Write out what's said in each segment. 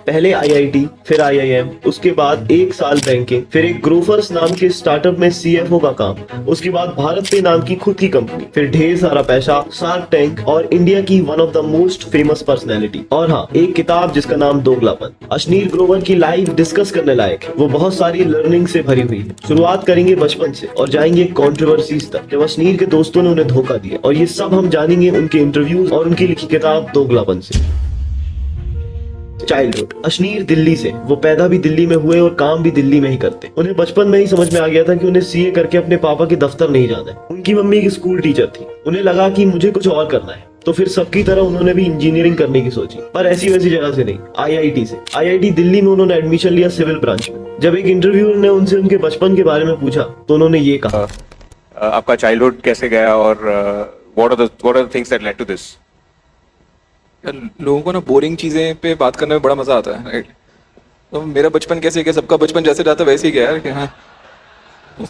पहले आईआईटी, फिर आईआईएम, उसके बाद 1 साल बैंकिंग, फिर एक ग्रोफर्स नाम के स्टार्टअप में सीएफओ का काम, उसके बाद भारत पे नाम की खुद की कंपनी, फिर ढेर सारा पैसा, शार्क टैंक और इंडिया की one of the most famous personality. और हाँ, एक किताब जिसका नाम दोगलापन। अशनीर ग्रोवर की लाइफ डिस्कस करने लायक है। वो बहुत सारी लर्निंग से भरी हुई है। शुरुआत करेंगे बचपन से और जाएंगे कंट्रोवर्सीज तक, जब अशनीर के दोस्तों ने उन्हें धोखा दिया, और ये सब हम जानेंगे उनके इंटरव्यूज और उनकी लिखी किताब दोगलापन से। चाइल्डहुड। अशनीर दिल्ली से, वो पैदा भी दिल्ली में हुए और काम भी दिल्ली में ही करते। उन्हें बचपन में ही समझ में आ गया था कि उन्हें सीए करके अपने पापा के दफ्तर नहीं जाना है। उनकी मम्मी एक स्कूल टीचर थी। उन्हें लगा कि मुझे कुछ और करना है, तो फिर सबकी तरह उन्होंने भी इंजीनियरिंग करने की सोची, पर ऐसी वैसी जगह से नहीं, आईआईटी से। आईआईटी दिल्ली में उन्होंने एडमिशन लिया सिविल ब्रांच में। जब एक इंटरव्यूअर ने उनसे उनके बचपन के बारे में पूछा तो उन्होंने ये कहा, आपका चाइल्डहुड कैसे गया और what are the things that led to this? लोगों को ना बोरिंग चीजें पे बात करने में बड़ा मजा आता है, राइट? तो मेरा बचपन कैसे गया, सबका बचपन जैसे जाता वैसे ही गया यार, कि हाँ।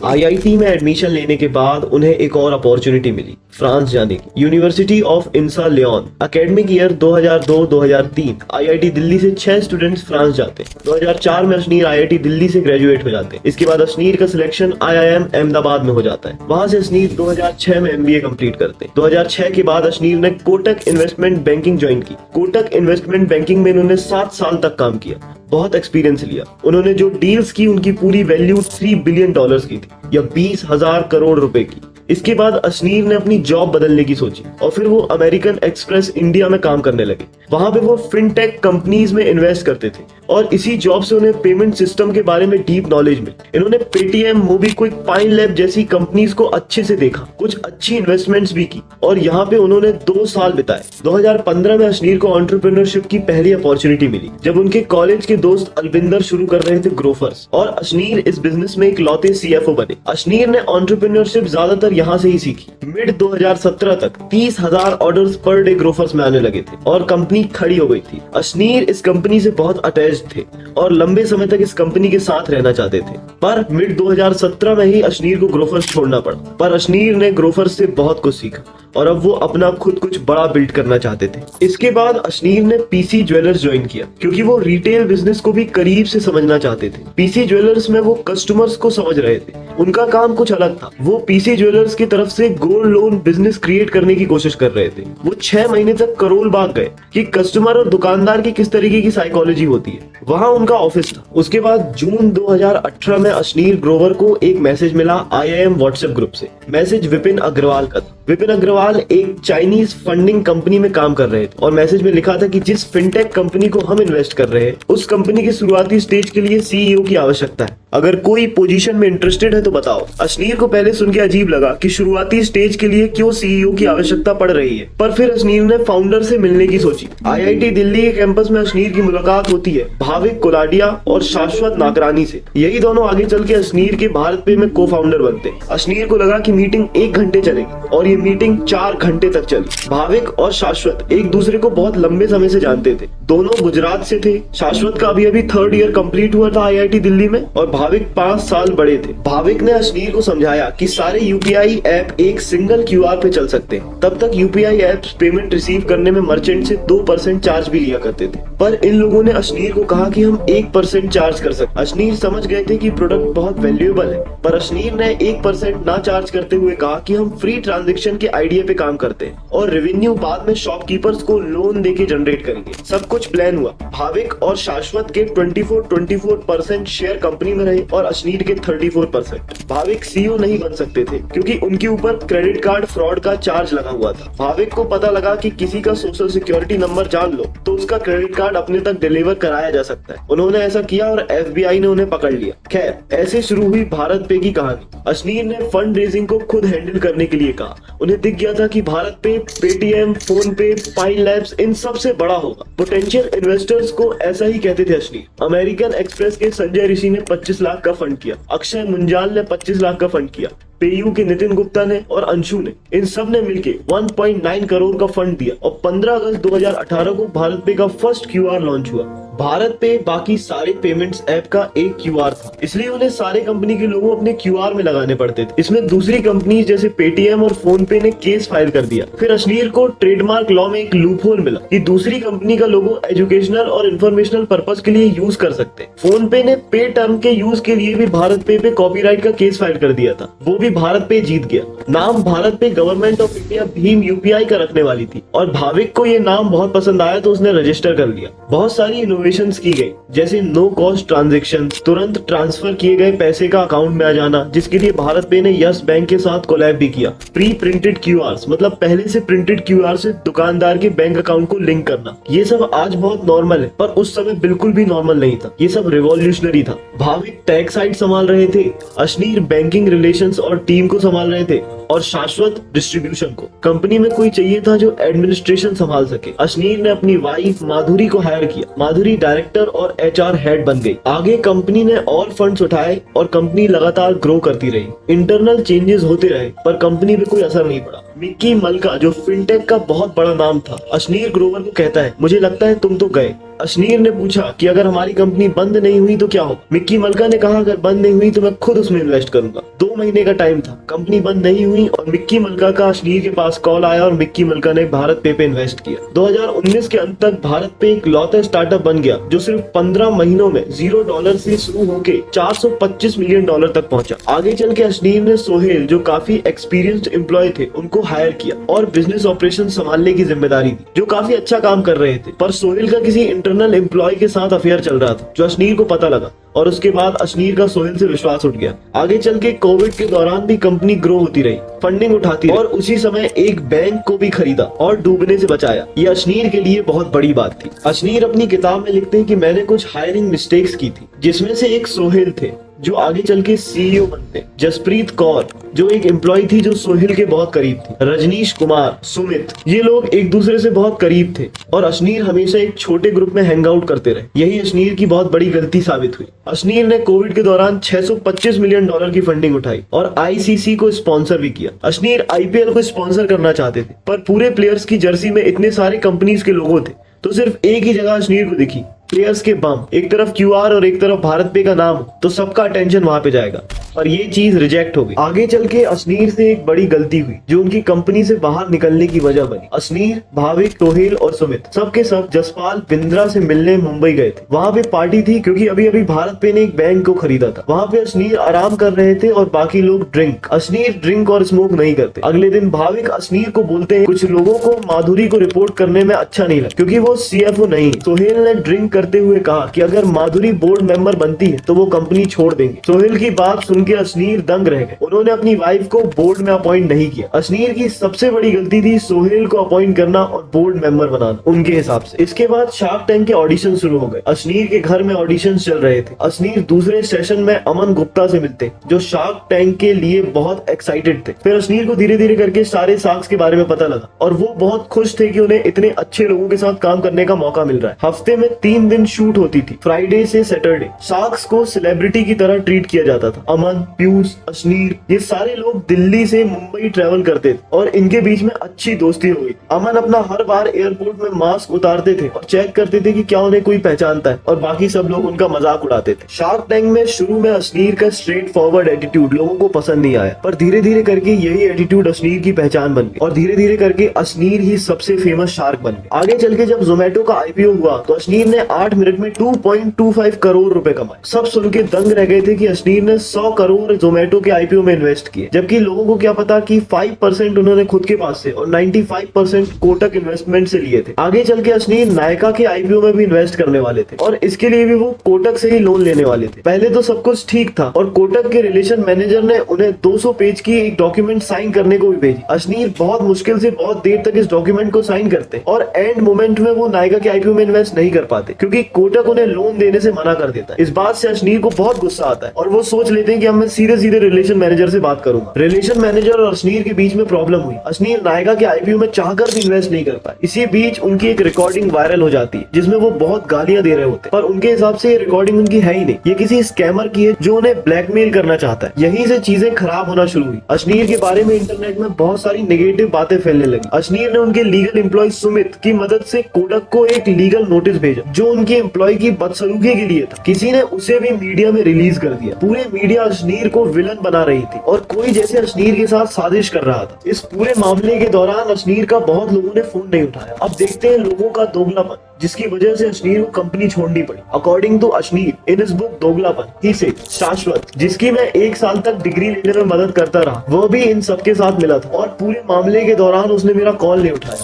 आईआईटी में एडमिशन लेने के बाद उन्हें एक और अपॉर्चुनिटी मिली, फ्रांस जाने की। University of INSA Lyon. Academic year 2002-2003 IIT Delhi से 6 स्टूडेंट्स फ्रांस जाते। 2004 में अशनीर आईआईटी दिल्ली से ग्रेजुएट हो जाते। इसके बाद अशनीर का सिलेक्शन आईआईएम अहमदाबाद में हो जाता है। वहां से अशनीर 2006 में एमबीए कंप्लीट करते। 2006 के बाद अशनीर ने कोटक इन्वेस्टमेंट बैंकिंग ज्वाइन की। कोटक इन्वेस्टमेंट बैंकिंग में इन्होंने 7 साल तक काम किया, बहुत एक्सपीरियंस लिया। उन्होंने जो डील्स की उनकी पूरी वैल्यू $3 बिलियन की थी, या 20,000 करोड़ रुपए की। इसके बाद अशनीर ने अपनी जॉब बदलने की सोची और फिर वो अमेरिकन एक्सप्रेस इंडिया में काम करने लगे। वहां पे वो फिनटेक कंपनीज में इन्वेस्ट करते थे और इसी जॉब से उन्हें पेमेंट सिस्टम के बारे में डीप नॉलेज मिली। इन्होंने पेटीएम, मोबीक्विक, पाइन लैब जैसी कंपनीज को अच्छे से देखा, कुछ अच्छी इन्वेस्टमेंट्स भी की और यहाँ पे उन्होंने 2 साल बिताए। 2015 में अशनीर को एंटरप्रेन्योरशिप की पहली अपॉर्चुनिटी मिली, जब उनके कॉलेज के दोस्त अलविंदर शुरू कर रहे थे ग्रोफर्स, और अशनीर इस बिजनेस में इकलौते सीएफओ बने। अशनीर ने एंटरप्रेन्योरशिप ज्यादातर यहाँ से ही सीखी। मिड 2017 तक 30,000 ऑर्डर्स पर डे ग्रोफर्स में आने लगे थे और कंपनी खड़ी हो गई थी। अशनीर इस कंपनी से बहुत अटैच थे और लंबे समय तक इस कंपनी के साथ रहना चाहते थे, पर मिड 2017 में ही अशनीर को ग्रोफर्स छोड़ना पड़ा। पर अशनीर ने ग्रोफर्स से बहुत कुछ सीखा और अब वो अपना खुद कुछ बड़ा बिल्ड करना चाहते थे। इसके बाद अशनीर ने पीसी ज्वेलर्स ज्वाइन किया, क्योंकि वो रिटेल बिजनेस को भी करीब से समझना चाहते थे। पीसी ज्वेलर्स में वो कस्टमर्स को समझ रहे थे, उनका काम कुछ अलग था। वो पीसी ज्वेलर्स की तरफ से गोल्ड लोन बिजनेस क्रिएट करने की कोशिश कर रहे थे। वो 6 महीने तक करोल बाग गए कि कस्टमर और दुकानदार की किस तरीके की साइकोलॉजी होती है। वहां उनका ऑफिस था। उसके बाद जून 2018 में अशनीर ग्रोवर को एक मैसेज मिला आईआईएम व्हाट्सएप ग्रुप से। मैसेज विपिन अग्रवाल का था। विपिन अग्रवाल एक चाइनीज फंडिंग कंपनी में काम कर रहे थे और मैसेज में लिखा था कि जिस फिनटेक कंपनी को हम इन्वेस्ट कर रहे हैं, उस कंपनी के शुरुआती स्टेज के लिए सीईओ की आवश्यकता है। अगर कोई पोजीशन में इंटरेस्टेड है तो बताओ। अशनीर को पहले सुन के अजीब लगा कि शुरुआती स्टेज के लिए क्यों सीईओ की आवश्यकता पड़ रही है, पर फिर अशनीर ने फाउंडर से मिलने की सोची। आईआईटी दिल्ली के कैंपस में अशनीर की मुलाकात होती है भाविक कोलाडिया और शाश्वत नागरानी से। यही दोनों आगे चल के अशनीर के भारत पे में को फाउंडर बनते। अशनीर को लगा कि मीटिंग 1 घंटे चलेगी और ये मीटिंग 4 घंटे तक चली। भाविक और शाश्वत एक दूसरे को बहुत लंबे समय से जानते थे। दोनों गुजरात से थे। शाश्वत का अभी 3rd ईयर कंप्लीट हुआ था आईआईटी दिल्ली में और भाविक 5 साल बड़े थे। भाविक ने अशनीर को समझाया कि सारे यूपीआई ऐप एक सिंगल क्यूआर पे चल सकते हैं। तब तक यूपीआई ऐप्स पेमेंट रिसीव करने में मर्चेंट से 2% चार्ज भी लिया करते थे, पर इन लोगों ने अशनीर को कहा कि हम 1% चार्ज कर सकते। अशनीर समझ गए थे कि प्रोडक्ट बहुत वैल्यूएबल है, पर अशनीर ने 1% ना चार्ज करते हुए कहा कि हम फ्री ट्रांजेक्शन के आइडिया पे काम करते हैं और रेवेन्यू बाद में शॉपकीपर्स को लोन देके जनरेट करेंगे। सब कुछ प्लान हुआ। भाविक और शाश्वत के 24% शेयर कंपनी में रहे और अशनीर के 34%। भाविक सीईओ नहीं बन सकते थे क्योंकि उनके ऊपर क्रेडिट कार्ड फ्रॉड का चार्ज लगा हुआ था। भाविक को पता लगा कि किसी का सोशल सिक्योरिटी नंबर जान लो तो उसका क्रेडिट कार्ड अपने तक डिलीवर कराया जा सकता है। उन्होंने ऐसा किया और एफबीआई ने उन्हें पकड़ लिया। खैर, ऐसे शुरू हुई भारत पे की कहानी। अशनीर ने फंड रेजिंग को खुद हैंडल करने के लिए कहा। उन्हें दिख गया था कि भारत पे पेटीएम, फोन पे, पाइन लैब्स इन सबसे बड़ा होगा। पोटेंशियल इन्वेस्टर्स को ऐसा ही कहते थे अशनीर। अमेरिकन एक्सप्रेस के संजय ऋषि ने 25 लाख का फंड किया। अक्षय मुंजाल ने 25 लाख का फंड किया। पेयू के नितिन गुप्ता ने और अंशु ने, इन सब ने मिलके 1.9 करोड़ का फंड दिया और 15 अगस्त 2018 को भारत पे का फर्स्ट क्यूआर लॉन्च हुआ। भारत पे बाकी सारे पेमेंट्स ऐप का एक क्यूआर था, इसलिए उन्हें सारे कंपनी के लोगो अपने क्यूआर में लगाने पड़ते थे। इसमें दूसरी कंपनी जैसे पेटीएम और फोन पे ने केस फाइल कर दिया। फिर अश्नीर को ट्रेडमार्क लॉ में एक लूपहोल मिला कि दूसरी कंपनी का लोगो एजुकेशनल और इन्फॉर्मेशनल पर्पस के लिए यूज कर सकते हैं। फोन पे ने पे टर्म के यूज के लिए भी भारत पे कॉपीराइट का केस फाइल कर दिया था, वो भी भारत पे जीत गया। नाम भारत पे government of India Bhim UPI का रखने वाली थी और भाविक को ये नाम बहुत पसंद आया तो उसने रजिस्टर कर लिया। बहुत सारी इनोवेशंस की गई, जैसे नो कॉस्ट ट्रांजैक्शन, तुरंत ट्रांसफर किए गए पैसे का अकाउंट में आ जाना, जिसके लिए भारत पे ने यस बैंक के साथ कोलैब भी किया। प्री प्रिंटेड क्यूआर, मतलब पहले से प्रिंटेड क्यूआर से दुकानदार के बैंक अकाउंट को लिंक करना, ये सब आज बहुत नॉर्मल है, पर उस समय बिल्कुल भी नॉर्मल नहीं था। ये सब रिवॉल्यूशनरी था। भाविक टैग साइट संभाल रहे थे, अश्नीर बैंकिंग रिलेशंस और टीम को संभाल रहे थे और शाश्वत डिस्ट्रीब्यूशन को। कंपनी में कोई चाहिए था जो एडमिनिस्ट्रेशन संभाल सके। अश्नीर ने अपनी वाइफ माधुरी को हायर किया। माधुरी डायरेक्टर और एचआर हेड बन गई। आगे कंपनी ने और फंड्स उठाए और कंपनी लगातार ग्रो करती रही। इंटरनल चेंजेस होते रहे पर कंपनी पे कोई असर नहीं पड़ा। मिक्की मल्का जो फिनटेक का बहुत बड़ा नाम था, अश्नीर ग्रोवर को कहता है, मुझे लगता है तुम तो गए। अश्नीर ने पूछा कि अगर हमारी कंपनी बंद नहीं हुई तो क्या होगा। मिक्की मल्का ने कहा अगर बंद नहीं हुई तो मैं खुद उसमें इन्वेस्ट करूंगा। 2 महीने का टाइम था, कंपनी बंद नहीं हुई और मिक्की मल्का का अश्नीर के पास कॉल आया और मिक्की मल्का ने भारत पे इन्वेस्ट किया। 2019 के अंत तक भारत पे एक लौता स्टार्टअप बन गया जो सिर्फ 15 महीनों में $0 से शुरू होके $425 मिलियन तक पहुंचा। आगे चल के अश्नीर ने सोहेल जो काफी एक्सपीरियंस्ड एम्प्लॉय थे उनको हायर किया और बिजनेस ऑपरेशन संभालने की जिम्मेदारी दी, जो काफी अच्छा काम कर रहे थे। पर सोहेल का किसी इंटरनल एम्प्लॉय के साथ अफेयर चल रहा था जो अश्नीर को पता लगा और उसके बाद अश्नीर का सोहेल से विश्वास उठ गया। आगे चल के कोविड के दौरान भी कंपनी ग्रो होती रही, फंडिंग उठाती रही और उसी समय एक बैंक को भी खरीदा और डूबने से बचाया। ये अश्नीर के लिए बहुत बड़ी बात थी। अश्नीर अपनी किताब में लिखते हैं कि मैंने कुछ हायरिंग मिस्टेक्स की थी, जिसमें से एक सोहेल थे जो आगे चल के सीईओ बनते, जसप्रीत कौर जो एक एम्प्लॉय थी जो सोहेल के बहुत करीब थी, रजनीश कुमार, सुमित, ये लोग एक दूसरे से बहुत करीब थे और अश्नीर हमेशा एक छोटे ग्रुप में हैंग आउट करते रहे। यही अश्नीर की बहुत बड़ी गलती साबित हुई। अश्नीर ने कोविड के दौरान $625 मिलियन की फंडिंग उठाई और आईसीसी को स्पॉन्सर भी किया। अश्नीर आईपीएल को स्पॉन्सर करना चाहते थे पर पूरे प्लेयर्स की जर्सी में इतने सारे कंपनीज के लोगो थे तो सिर्फ एक ही जगह अश्नीर को दिखी, प्लेयर्स के बम, एक तरफ क्यूआर और एक तरफ भारत पे का नाम, तो सबका अटेंशन वहां पे जाएगा और ये चीज रिजेक्ट हो गई। आगे चल के अश्नीर से एक बड़ी गलती हुई जो उनकी कंपनी से बाहर निकलने की वजह बनी। अश्नीर, भाविक, सोहेल और सुमित सबके सब जसपाल बिंद्रा से मिलने मुंबई गए थे। वहां पे पार्टी थी क्योंकि अभी अभी भारत पे ने एक बैंक को खरीदा था। वहां पे अश्नीर आराम कर रहे थे और बाकी लोग ड्रिंक। अश्नीर ड्रिंक और स्मोक नहीं करते। अगले दिन भाविक अश्नीर को बोलते हैं कुछ लोगों को माधुरी को रिपोर्ट करने में अच्छा नहीं लगा क्योंकि वो सीएफओ नहीं। सोहेल ने ड्रिंक करते हुए कहा कि अगर माधुरी बोर्ड मेंबर बनती है तो वो कंपनी छोड़ देंगे। सोहेल की बात सुन के अश्नीर दंग रह गए। उन्होंने अपनी वाइफ को बोर्ड में अपॉइंट नहीं किया। अश्नीर की सबसे बड़ी गलती थी सोहेल को अपॉइंट करना और बोर्ड मेंबर बनाना उनके हिसाब से। इसके बाद शार्क टैंक के ऑडिशन शुरू हो गए। अश्नीर के घर में ऑडिशन चल रहे थे। अश्नीर दूसरे सेशन में अमन गुप्ता से मिलते जो शार्क टैंक के लिए बहुत एक्साइटेड थे। फिर अश्नीर को धीरे धीरे करके सारे शार्क्स के बारे में पता लगा और वो बहुत खुश थे कि उन्हें इतने अच्छे लोगों के साथ काम करने का मौका मिल रहा है। हफ्ते में 3 दिन शूट होती थी, फ्राइडे से सैटरडे। शार्क्स को सेलिब्रिटी की तरह ट्रीट किया जाता था। अमन, पीयूष, अश्नीर, ये सारे लोग दिल्ली से मुंबई ट्रेवल करते थे और इनके बीच में अच्छी दोस्ती हो गई। अमन अपना हर बार एयरपोर्ट में मास्क उतारते थे और चेक करते थे कि क्या उन्हें कोई पहचानता है और बाकी सब लोग उनका मजाक उड़ाते थे। शार्क टैंक में शुरू में अश्नीर का स्ट्रेट फॉरवर्ड एटीट्यूड लोगों को पसंद नहीं आया, पर धीरे धीरे करके यही एटीट्यूड अश्नीर की पहचान बन गई और धीरे धीरे करके अश्नीर ही सबसे फेमस शार्क बन गए। आगे चल के जब जोमेटो का आईपीओ हुआ तो अश्नीर ने 8 मिनट में 2.25 करोड़ रुपए कमाए। सब सुन के दंग रह गए थे कि अश्नीर ने 100 करोड़ जोमेटो के आईपीओ में इन्वेस्ट किए, जबकि लोगों को क्या पता कि 5% उन्होंने खुद के पास से और 95% कोटक इन्वेस्टमेंट से लिए थे। आगे चल के अश्नीर नायका के आईपीओ में भी इन्वेस्ट करने वाले थे और इसके लिए भी वो कोटक से ही लोन लेने वाले थे। पहले तो सब कुछ ठीक था और कोटक के रिलेशन मैनेजर ने उन्हें 200 पेज की एक डॉक्यूमेंट साइन करने को भी भेजी। अश्नीर बहुत मुश्किल से बहुत देर तक इस डॉक्यूमेंट को साइन करते और एंड मोमेंट में वो नायका के आईपीओ में इन्वेस्ट नहीं कर पाते क्योंकि कोटक उन्हें लोन देने से मना कर देता है। इस बात से अशनीर को बहुत गुस्सा आता है और वो सोच लेते हैं कि अब मैं सीधे सीधे रिलेशन मैनेजर से बात करूंगा। रिलेशन मैनेजर और अशनीर के बीच में प्रॉब्लम हुई। अशनीर नायका के आईपीओ में चाहकर भी इन्वेस्ट नहीं कर पाए। इसी बीच उनकी एक रिकॉर्डिंग वायरल हो जाती है जिसमें वो बहुत गालियां दे रहे होते हैं, पर उनके हिसाब से ये रिकॉर्डिंग उनकी है ही नहीं, ये किसी स्कैमर की है जो उन्हें ब्लैकमेल करना चाहता है। यहीं से चीजें खराब होना शुरू हुई। अशनीर के बारे में इंटरनेट में बहुत सारी नेगेटिव बातें फैलने लगी। अशनीर ने उनके लीगल एम्प्लॉय सुमित की मदद से कोटक को एक लीगल नोटिस भेजा जो उनके एम्प्लॉय की बदसलूकी के लिए था। किसी ने उसे भी मीडिया में रिलीज कर दिया। पूरे मीडिया अशनीर को विलन बना रही थी और कोई जैसे अशनीर के साथ साजिश कर रहा था। इस पूरे मामले के दौरान अशनीर का बहुत लोगों ने फोन नहीं उठाया। अब देखते हैं लोगों का दोगलापन, जिसकी वजह से अशनीर को कंपनी छोड़नी पड़ी। According to Ashneer in his book Doglapan, he said Shashwat, जिसकी मैं 1 साल तक डिग्री लेने में मदद करता रहा, वो भी इन सबके साथ मिला था और पूरे मामले के दौरान उसने मेरा कॉल नहीं उठाया।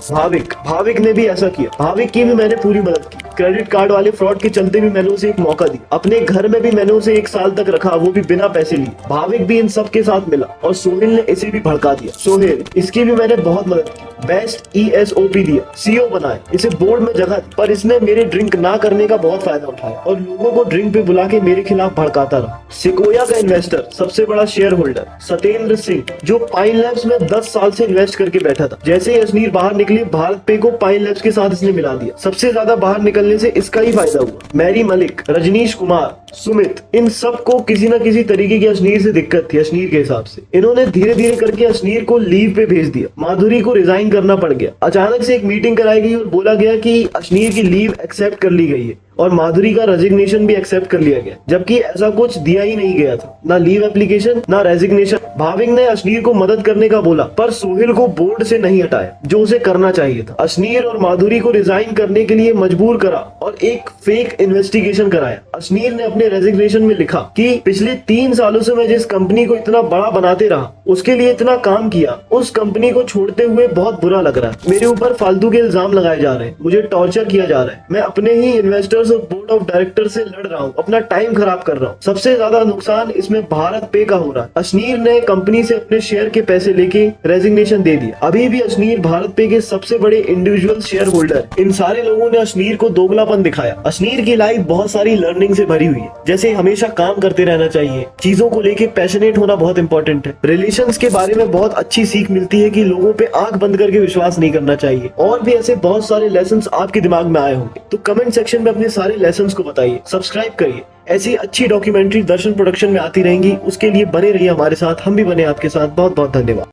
भाविक ने भी ऐसा किया। भाविक की भी मैंने पूरी मदद की। क्रेडिट कार्ड वाले फ्रॉड के चलते भी मैंने उसे एक मौका दिया। अपने घर में भी मैंने उसे 1 साल तक रखा, वो भी बिना पैसे लिए। भाविक भी इन सब के साथ मिला और सोहेल ने इसे भी भड़का दिया। सोहेल, इसकी भी मैंने बहुत मदद की। बेस्ट ESOP दिया, CEO बनाए, इसे बोर्ड में जगह दी, पर इसने मेरे ड्रिंक ना करने का बहुत फायदा उठाया और लोगों को ड्रिंक पे बुला के मेरे खिलाफ भड़काता रहा। सिकोया का इन्वेस्टर, सबसे बड़ा शेयर होल्डर सत्येंद्र सिंह, जो पाइन लैब्स में 10 साल से इन्वेस्ट करके बैठा था, जैसे ही अशनीर बाहर निकले भारत पे को पाइन लैब्स के साथ इसने मिला दिया। सबसे ज्यादा बाहर निकलने से इसका ही फायदा हुआ। मैरी मलिक, रजनीश कुमार, सुमित, इन सबको किसी न किसी तरीके की अशनीर से दिक्कत थी। अशनीर के हिसाब से इन्होंने धीरे धीरे करके अशनीर को लीव पे भेज दिया। माधुरी को रिजाइन करना पड़ गया। अचानक से एक मीटिंग कराई गई और बोला गया कि अशनीर की लीव एक्सेप्ट कर ली गई है और माधुरी का रेजिग्नेशन भी एक्सेप्ट कर लिया गया, जबकि ऐसा कुछ दिया ही नहीं गया था, ना लीव एप्लीकेशन ना रेजिग्नेशन। भाविक ने अशनीर को मदद करने का बोला, पर सोहेल को बोर्ड से नहीं हटाया जो उसे करना चाहिए था। अशनीर और माधुरी को रिजाइन करने के लिए मजबूर करा और एक फेक इन्वेस्टिगेशन कराया। अशनीर ने अपने रेजिग्नेशन में लिखा कि पिछले 3 सालों से मैं जिस कंपनी को इतना बड़ा बनाते रहा, उसके लिए इतना काम किया, उस कंपनी को छोड़ते हुए बहुत बुरा लग रहा है। मेरे ऊपर फालतू के इल्जाम लगाए जा रहे हैं, मुझे टॉर्चर किया जा रहा है, मैं अपने ही इन्वेस्टर और बोर्ड ऑफ डायरेक्टर से लड़ रहा हूँ, अपना टाइम खराब कर रहा हूँ। सबसे ज्यादा नुकसान इसमें भारत पे का हो रहा है। अशनीर ने कंपनी से अपने शेयर के पैसे लेके रेजिग्नेशन दे दिया। अभी भी अशनीर भारत पे के सबसे बड़े इंडिविजुअल शेयर होल्डर। इन सारे लोगों ने अशनीर को दोगलापन दिखाया। अशनीर की लाइफ बहुत सारी लर्निंग से भरी हुई है, जैसे हमेशा काम करते रहना चाहिए, चीजों को लेके पैशनेट होना बहुत इंपॉर्टेंट है, रिलेशंस के बारे में बहुत अच्छी सीख मिलती है कि लोगों पे आंख बंद करके विश्वास नहीं करना चाहिए, और भी ऐसे बहुत सारे लेसन्स आपके दिमाग में आए होंगे। तो कमेंट सेक्शन में अपने सारे लेसन्स को बताइए, सब्सक्राइब करिए। ऐसी अच्छी डॉक्यूमेंट्री दर्शन प्रोडक्शन में आती रहेंगी, उसके लिए बने रहिए हमारे साथ, हम भी बने आपके साथ। बहुत बहुत धन्यवाद।